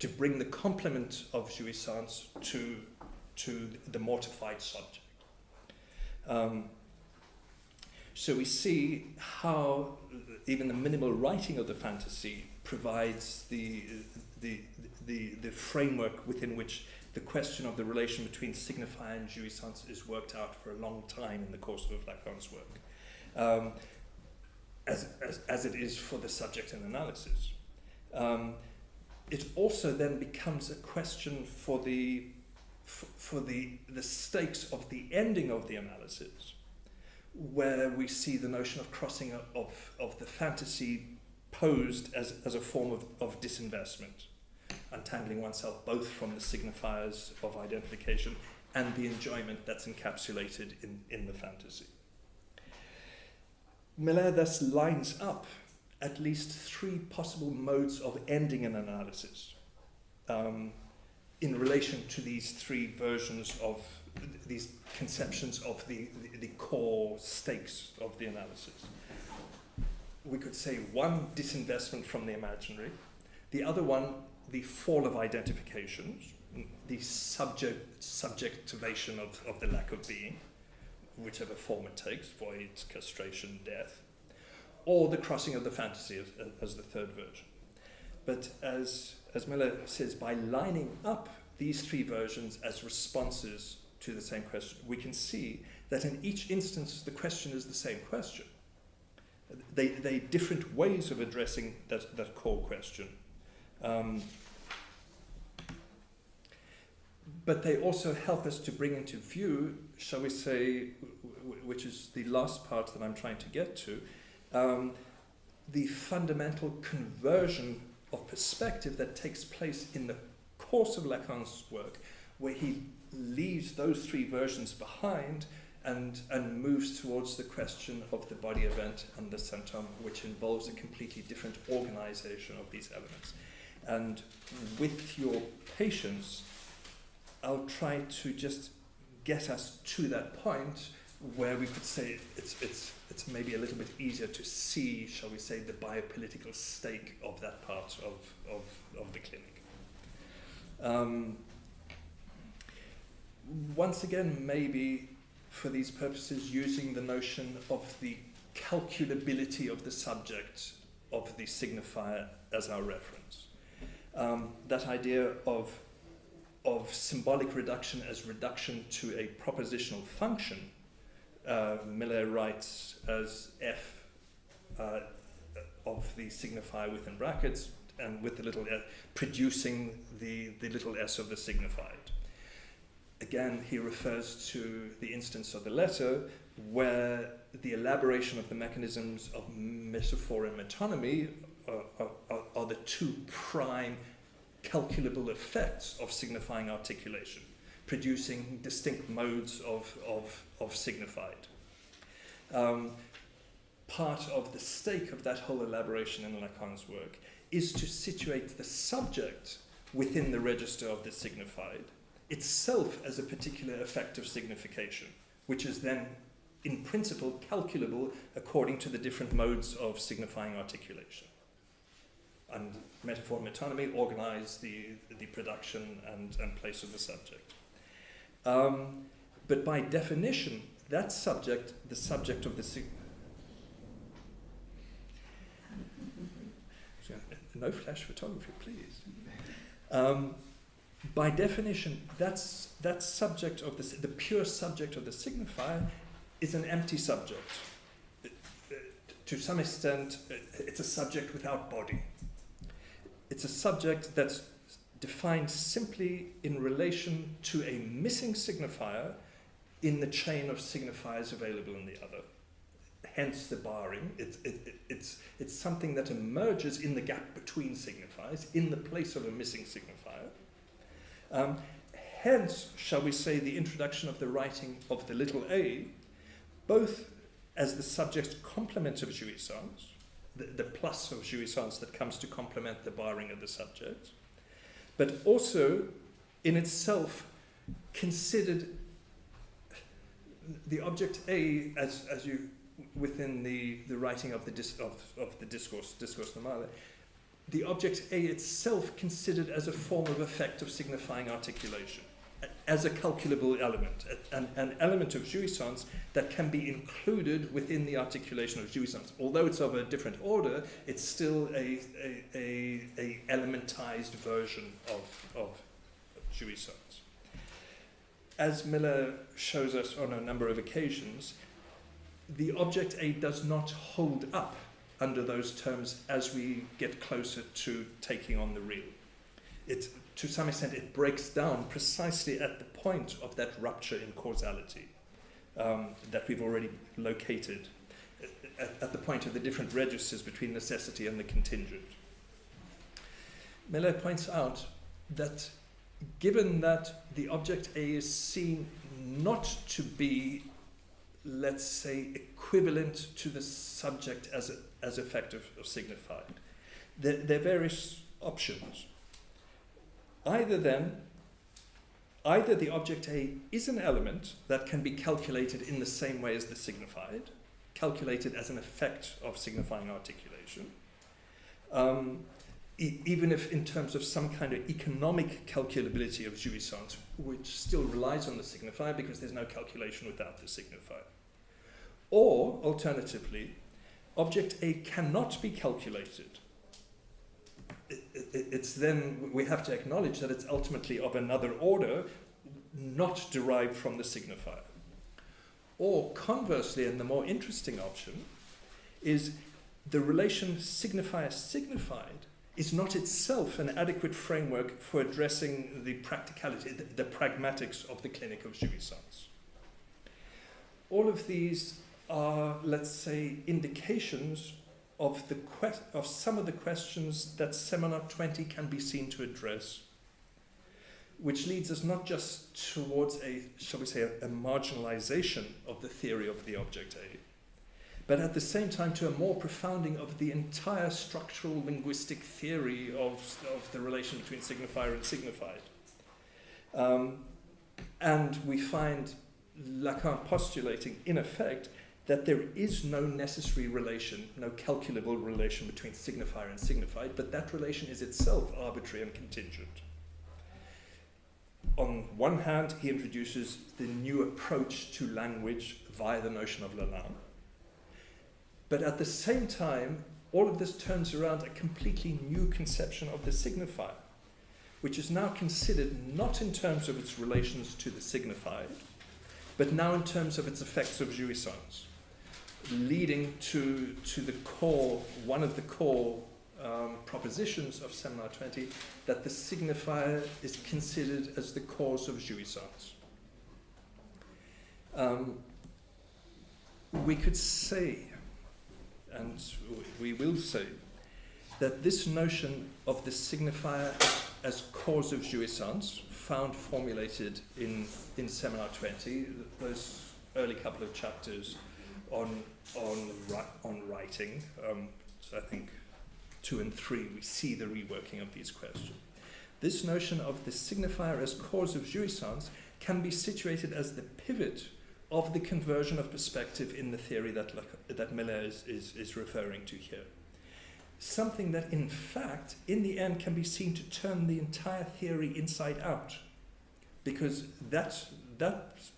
bring the complement of jouissance to the mortified subject. So we see how even the minimal writing of the fantasy provides the framework within which the question of the relation between signifier and jouissance is worked out for a long time in the course of Lacan's work, as it is for the subject and analysis. It also then becomes a question for the stakes of the ending of the analysis, where we see the notion of crossing of the fantasy posed as a form of disinvestment, untangling oneself both from the signifiers of identification and the enjoyment that's encapsulated in the fantasy. Miller thus lines up at least three possible modes of ending an analysis in relation to these three versions of these conceptions of the core stakes of the analysis. We could say one, disinvestment from the imaginary; the other one, the fall of identifications, the subjectivation of the lack of being, whichever form it takes, void, castration, death, or the crossing of the fantasy as the third version. But as Miller says, by lining up these three versions as responses to the same question, we can see that in each instance the question is the same question. They different ways of addressing that core question. But they also help us to bring into view, shall we say, which is the last part that I'm trying to get to, the fundamental conversion of perspective that takes place in the course of Lacan's work, where he leaves those three versions behind and moves towards the question of the body event and the symptom, which involves a completely different organization of these elements. And with your patience, I'll try to just get us to that point where we could say it's maybe a little bit easier to see, shall we say, the biopolitical stake of that part of the clinic. Once again, maybe for these purposes, using the notion of the calculability of the subject of the signifier as our reference. That idea of symbolic reduction as reduction to a propositional function, Miller writes as f of the signifier within brackets, and with the little f, producing the little s of the signified. Again, he refers to the instance of the letter where the elaboration of the mechanisms of metaphor and metonymy are the two prime calculable effects of signifying articulation, producing distinct modes of signified. Part of the stake of that whole elaboration in Lacan's work is to situate the subject within the register of the signified, itself as a particular effect of signification, which is then in principle calculable according to the different modes of signifying articulation. And metaphor and metonymy organize the production and place of the subject. But by definition, that subject, the subject of the no flash photography, please. By definition, that subject of the pure subject of the signifier is an empty subject. To some extent, it's a subject without body. It's a subject that's defined simply in relation to a missing signifier in the chain of signifiers available in the other. Hence the barring. It's something that emerges in the gap between signifiers, in the place of a missing signifier. Hence, shall we say, the introduction of the writing of the little a, both as the subject complement of jouissance, the plus of jouissance that comes to complement the barring of the subject, but also in itself considered the object A as you within the writing of the discourse normale, the object A itself considered as a form of effect of signifying articulation, as a calculable element, an element of jouissance that can be included within the articulation of jouissance. Although it's of a different order, it's still a elementized version of jouissance. As Miller shows us on a number of occasions, the object A does not hold up under those terms as we get closer to taking on the real. To some extent, it breaks down precisely at the point of that rupture in causality that we've already located, at the point of the different registers between necessity and the contingent. Miller points out that given that the object A is seen not to be, let's say, equivalent to the subject as effect of signified, there are various options. Either the object A is an element that can be calculated in the same way as the signified, calculated as an effect of signifying articulation, even if in terms of some kind of economic calculability of jouissance, which still relies on the signifier because there's no calculation without the signifier. Or, alternatively, object A cannot be calculated. It's then, we have to acknowledge that it's ultimately of another order, not derived from the signifier. Or conversely, and the more interesting option, is the relation signifier-signified is not itself an adequate framework for addressing the practicality, the pragmatics of the clinic of jouissance. All of these are, let's say, indications of some of the questions that Seminar 20 can be seen to address, which leads us not just towards shall we say, a marginalization of the theory of the object A, but at the same time to a more profounding of the entire structural linguistic theory of the relation between signifier and signified. And we find Lacan postulating, in effect, that there is no necessary relation, no calculable relation between signifier and signified, but that relation is itself arbitrary and contingent. On one hand, he introduces the new approach to language via the notion of Lalande. But at the same time, all of this turns around a completely new conception of the signifier, which is now considered not in terms of its relations to the signified, but now in terms of its effects of jouissance, leading to the core, one of the core propositions of Seminar 20, that the signifier is considered as the cause of jouissance. We could say, and we will say, that this notion of the signifier as cause of jouissance, found formulated in Seminar 20, those early couple of chapters on writing, so I think 2 and 3, we see the reworking of these questions. This notion of the signifier as cause of jouissance can be situated as the pivot of the conversion of perspective in the theory that Miller is referring to here. Something that, in fact, in the end can be seen to turn the entire theory inside out. Because that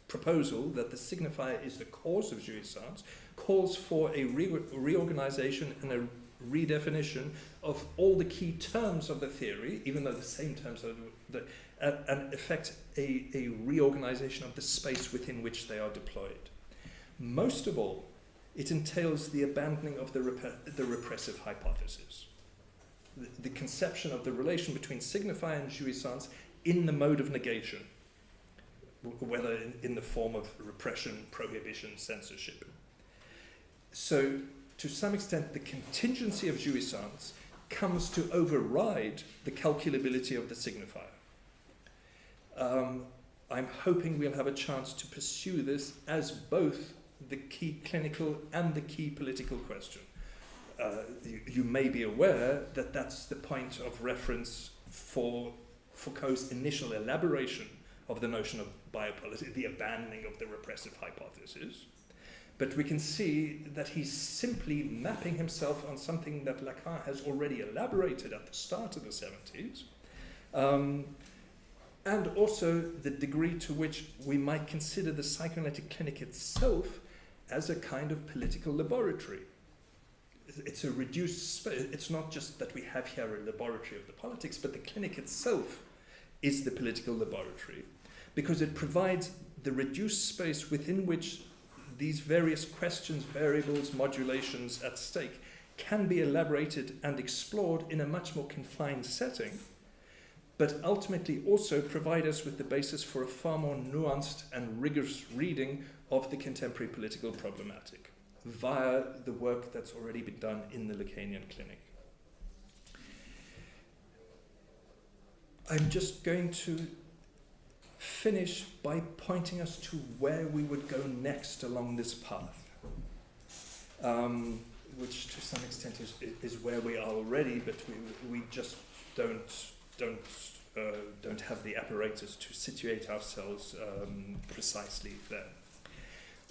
proposal, that the signifier is the cause of jouissance, calls for a reorganization and a redefinition of all the key terms of the theory, even though the same terms are and effect a reorganization of the space within which they are deployed. Most of all, it entails the abandoning of the repressive hypothesis, the conception of the relation between signifier and jouissance in the mode of negation, whether in the form of repression, prohibition, censorship. So, to some extent, the contingency of jouissance comes to override the calculability of the signifier. I'm hoping we'll have a chance to pursue this as both the key clinical and the key political question. You may be aware that that's the point of reference for Foucault's initial elaboration of the notion of biopolitics, the abandoning of the repressive hypothesis. But we can see that he's simply mapping himself on something that Lacan has already elaborated at the start of the 70s, and also the degree to which we might consider the psychoanalytic clinic itself as a kind of political laboratory. It's a reduced space. It's not just that we have here a laboratory of the politics, but the clinic itself is the political laboratory, because it provides the reduced space within which these various questions, variables, modulations at stake can be elaborated and explored in a much more confined setting, but ultimately also provide us with the basis for a far more nuanced and rigorous reading of the contemporary political problematic via the work that's already been done in the Lacanian clinic. I'm just going to finish by pointing us to where we would go next along this path, which to some extent is where we are already, but we just don't have the apparatus to situate ourselves precisely there,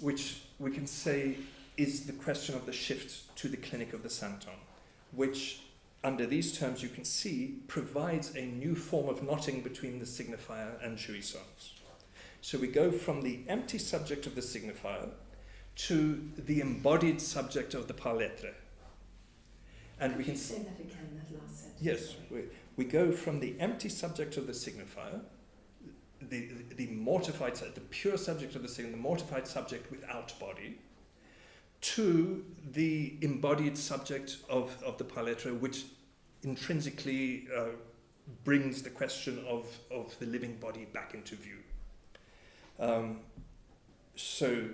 which we can say is the question of the shift to the clinic of the Santon, which under these terms you can see provides a new form of knotting between the signifier and jouissance. So we go from the empty subject of the signifier to the embodied subject of the par lettre. And we can say that again, that last sentence. Yes, we go from the empty subject of the signifier, the mortified, the pure subject of the signifier, the mortified subject without body, to the embodied subject of the par lettre, which intrinsically brings the question of the living body back into view. So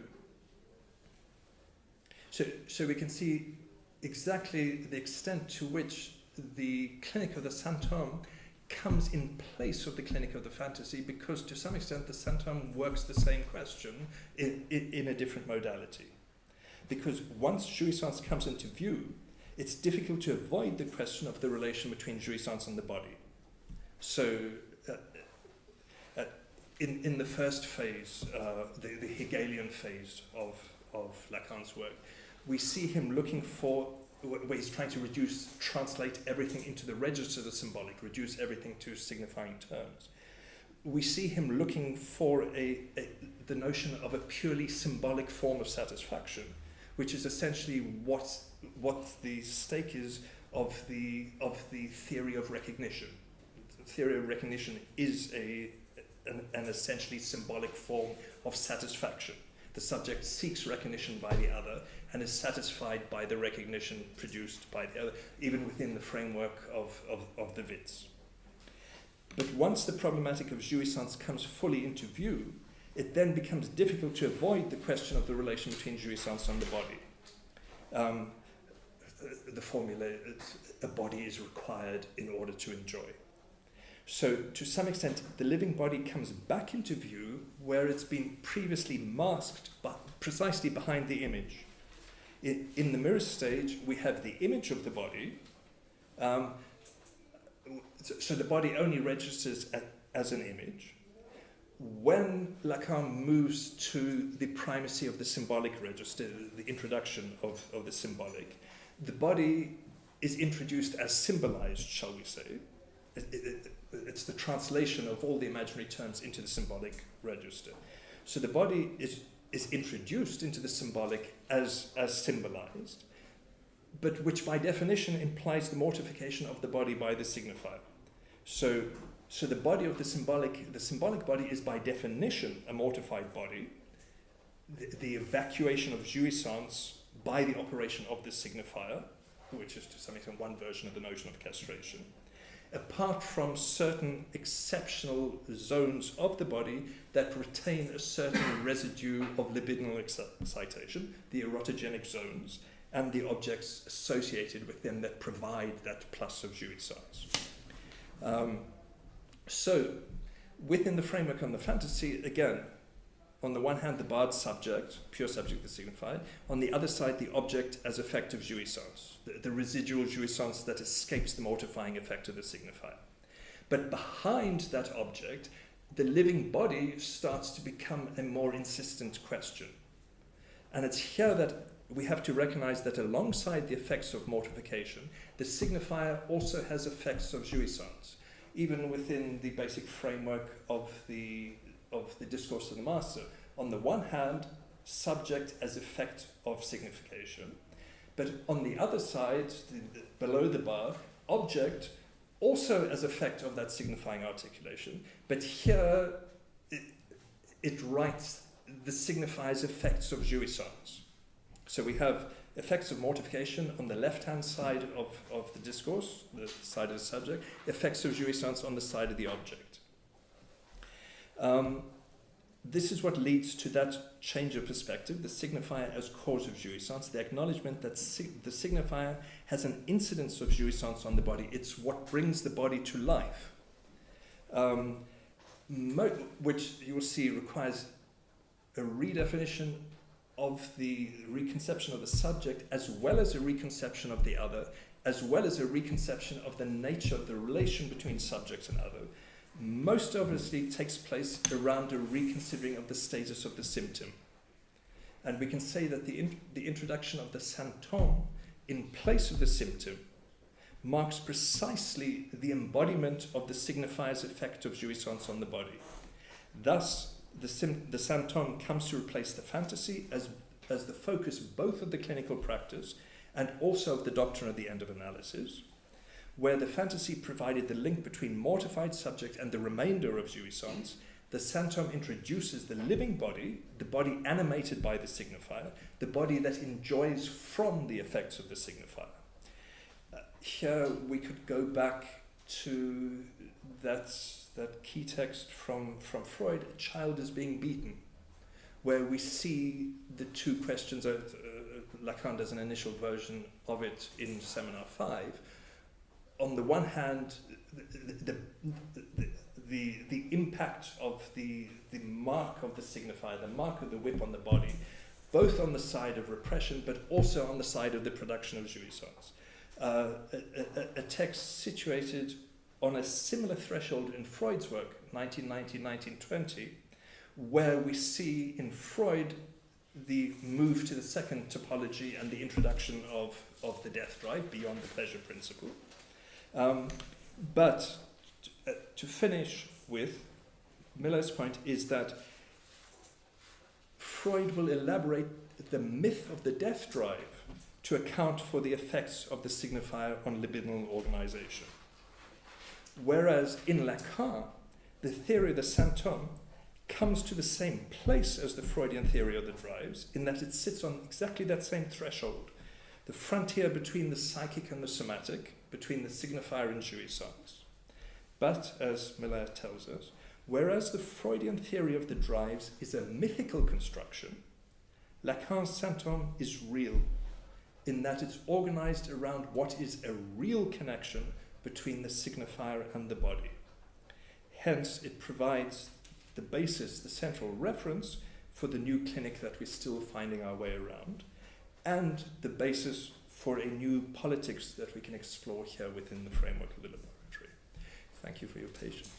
we can see exactly the extent to which the clinic of the Santon comes in place of the clinic of the fantasy, because to some extent the Santon works the same question in a different modality. Because once jouissance comes into view, it's difficult to avoid the question of the relation between jouissance and the body. So in the first phase, the Hegelian phase of Lacan's work, we see him looking for, where he's trying to translate everything into the register of the symbolic, reduce everything to signifying terms. We see him looking for the notion of a purely symbolic form of satisfaction, which is essentially what the stake is of the theory of recognition. The theory of recognition is an essentially symbolic form of satisfaction. The subject seeks recognition by the other and is satisfied by the recognition produced by the other, even within the framework of the wits. But once the problematic of jouissance comes fully into view, it then becomes difficult to avoid the question of the relation between jouissance and the body. The formula, a body is required in order to enjoy. So, to some extent, the living body comes back into view where it's been previously masked precisely behind the image. In the mirror stage, we have the image of the body. So the body only registers as an image. When Lacan moves to the primacy of the symbolic register, the introduction of the symbolic, the body is introduced as symbolized, shall we say. It's the translation of all the imaginary terms into the symbolic register. So the body is introduced into the symbolic as symbolized, but which by definition implies the mortification of the body by the signifier. So the body of the symbolic body is by definition a mortified body. The evacuation of jouissance by the operation of the signifier, which is to some extent one version of the notion of castration, apart from certain exceptional zones of the body that retain a certain residue of libidinal excitation, the erotogenic zones, and the objects associated with them that provide that plus of jouissance. So, within the framework on the fantasy, again, on the one hand, the barred subject, pure subject, the signifier. On the other side, the object as effect of jouissance, the residual jouissance that escapes the mortifying effect of the signifier. But behind that object, the living body starts to become a more insistent question. And it's here that we have to recognize that alongside the effects of mortification, the signifier also has effects of jouissance, even within the basic framework of the discourse of the master. On the one hand, subject as effect of signification, but on the other side, below the bar, object also as effect of that signifying articulation, but here it writes the signifier's effects of jouissance. So we have effects of mortification on the left-hand side of the discourse, the side of the subject, effects of jouissance on the side of the object. This is what leads to that change of perspective, the signifier as cause of jouissance, the acknowledgement that the signifier has an incidence of jouissance on the body. It's what brings the body to life, which you will see requires a redefinition of the reconception of the subject, as well as a reconception of the other, as well as a reconception of the nature of the relation between subject and other. Most obviously takes place around a reconsidering of the status of the symptom. And we can say that the introduction of the symptom in place of the symptom marks precisely the embodiment of the signifier's effect of jouissance on the body. Thus, the symptom comes to replace the fantasy as the focus both of the clinical practice and also of the doctrine of the end of analysis, where the fantasy provided the link between mortified subject and the remainder of jouissance. The symptom introduces the living body, the body animated by the signifier, the body that enjoys from the effects of the signifier. Here we could go back to that key text from Freud, a child is being beaten, where we see the two questions. Lacan does an initial version of it in Seminar 5. On the one hand, the impact of the mark of the signifier, the mark of the whip on the body, both on the side of repression, but also on the side of the production of jouissance. A text situated on a similar threshold in Freud's work, 1919-1920, where we see in Freud the move to the second topology and the introduction of the death drive beyond the pleasure principle. But to finish with, Miller's point is that Freud will elaborate the myth of the death drive to account for the effects of the signifier on libidinal organization. Whereas in Lacan, the theory of the symptôme comes to the same place as the Freudian theory of the drives, in that it sits on exactly that same threshold, the frontier between the psychic and the somatic, between the signifier and jouissance. But, as Miller tells us, whereas the Freudian theory of the drives is a mythical construction, Lacan's symptôme is real, in that it's organized around what is a real connection between the signifier and the body. Hence, it provides the basis, the central reference for the new clinic that we're still finding our way around, and the basis for a new politics that we can explore here within the framework of the laboratory. Thank you for your patience.